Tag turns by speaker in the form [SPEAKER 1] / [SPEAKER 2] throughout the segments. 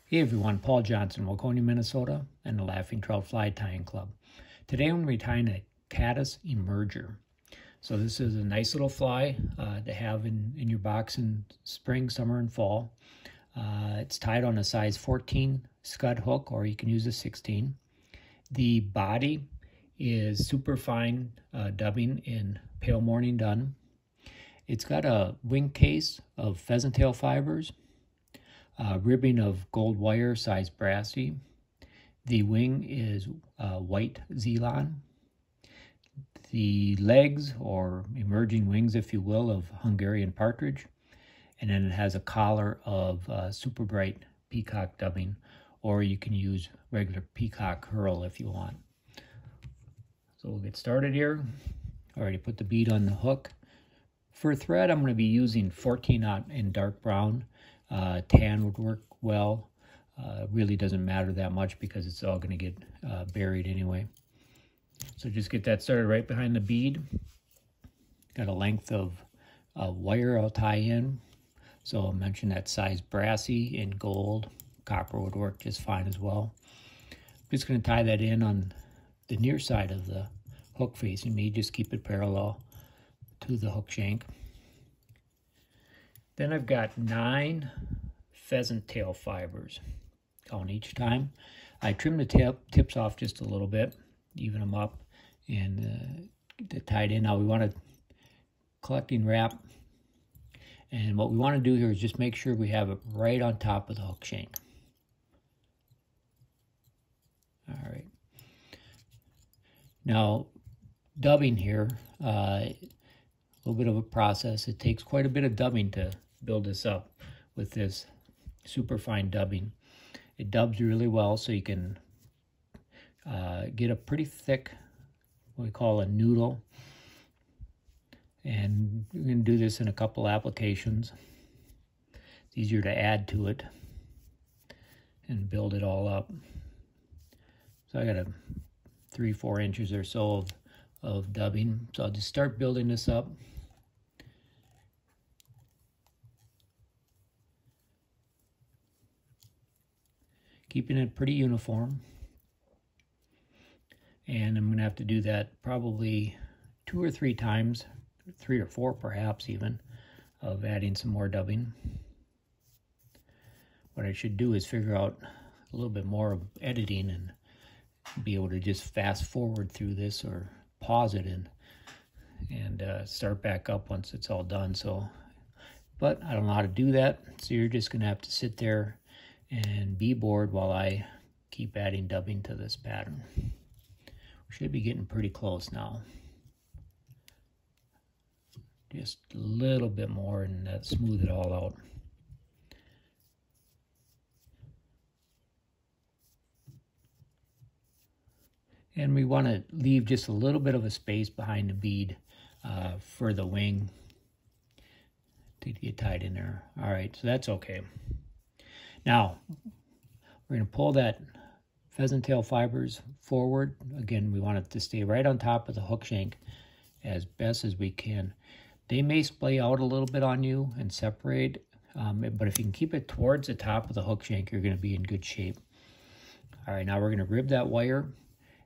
[SPEAKER 1] Hey everyone, Paul Johnson, Waconia, Minnesota, and the Laughing Trout Fly Tying Club. Today I'm going to be tying a Caddis emerger. So this is a nice little fly to have in your box in spring, summer, and fall. It's tied on a size 14 scud hook, or you can use a 16. The body is Superfine dubbing in pale morning dun. It's got a wing case of pheasant tail fibers, ribbing of gold wire size Brassie. The wing is white Zelon. The legs, or emerging wings if you will, of Hungarian Partridge. And then it has a collar of Superbright Peacock dubbing, or you can use regular Peacock herl if you want. So we'll get started here. Already put the bead on the hook. For thread, I'm going to be using 14-aught in dark brown. Tan would work well. Really doesn't matter that much because it's all going to get buried anyway. So just get that started right behind the bead. Got a length of wire I'll tie in. So I'll mention that size Brassie in gold. Copper would work just fine as well. I'm just going to tie that in on the near side of the hook facing me. Just keep it parallel to the hook shank. Then I've got 9 pheasant tail fibers. Count each time. I trim the tips off just a little bit, even them up, and get it tied in. Now we want to collecting wrap, and what we want to do here is just make sure we have it right on top of the hook shank. All right. Now, dubbing here, a little bit of a process. It takes quite a bit of dubbing to build this up with this Superfine dubbing. It dubs really well, so you can get a pretty thick, what we call a noodle. And we're going to do this in a couple applications. It's easier to add to it and build it all up. So I got a 3-4 inches or so of dubbing. So I'll just start building this up. Keeping it pretty uniform. And I'm going to have to do that probably 2 or 3 times, 3 or 4 perhaps even, of adding some more dubbing. What I should do is figure out a little bit more of editing and be able to just fast forward through this or pause it and start back up once it's all done. But I don't know how to do that, so you're just going to have to sit there and be bored while I keep adding dubbing to this pattern. We should be getting pretty close now. Just a little bit more and smooth it all out. And we want to leave just a little bit of a space behind the bead for the wing to get tied in there. All right, so that's okay. Now, we're going to pull that pheasant tail fibers forward. Again, we want it to stay right on top of the hook shank as best as we can. They may splay out a little bit on you and separate, but if you can keep it towards the top of the hook shank, you're going to be in good shape. All right, now we're going to rib that wire.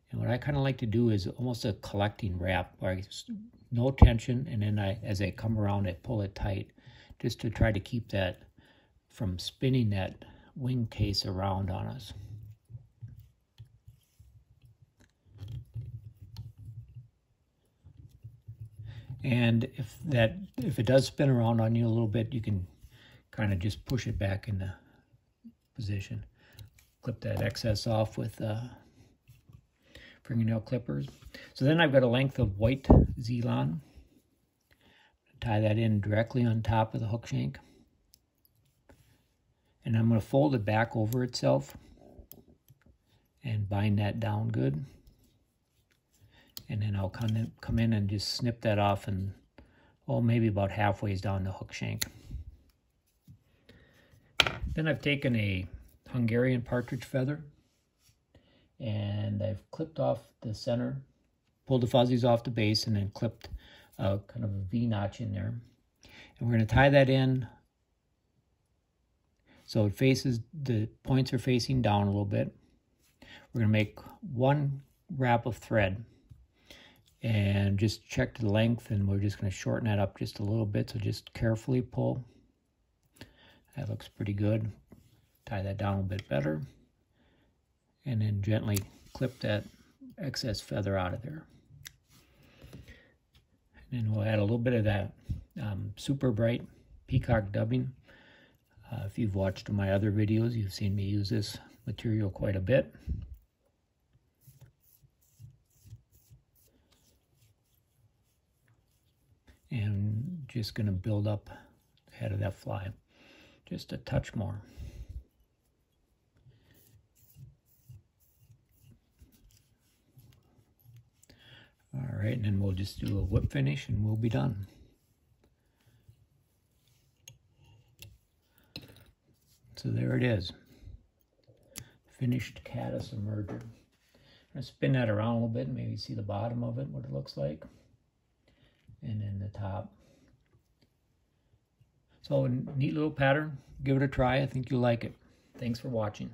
[SPEAKER 1] And what I kind of like to do is almost a collecting wrap, where no tension, and then as I come around, I pull it tight, just to try to keep that from spinning that wing case around on us. And if it does spin around on you a little bit, you can kind of just push it back into position. Clip that excess off with fingernail clippers. So then I've got a length of white Zelon. Tie that in directly on top of the hook shank. And I'm going to fold it back over itself and bind that down good. And then I'll come in and just snip that off, and maybe about halfway down the hook shank. Then I've taken a Hungarian Partridge feather and I've clipped off the center, pulled the fuzzies off the base, and then clipped kind of a V notch in there. And we're going to tie that in So it faces, the points are facing down a little bit. We're going to make one wrap of thread and just check the length, and we're just going to shorten that up just a little bit. So just carefully pull. That looks pretty good. Tie that down a bit better. And then gently clip that excess feather out of there. And then we'll add a little bit of that Superbright Peacock dubbing. If you've watched my other videos, you've seen me use this material quite a bit. And just going to build up the head of that fly just a touch more. All right, and then we'll just do a whip finish and we'll be done. So there it is. Finished caddis emerger. I'm going to spin that around a little bit and maybe see the bottom of it, what it looks like. And then the top. So a neat little pattern. Give it a try. I think you'll like it. Thanks for watching.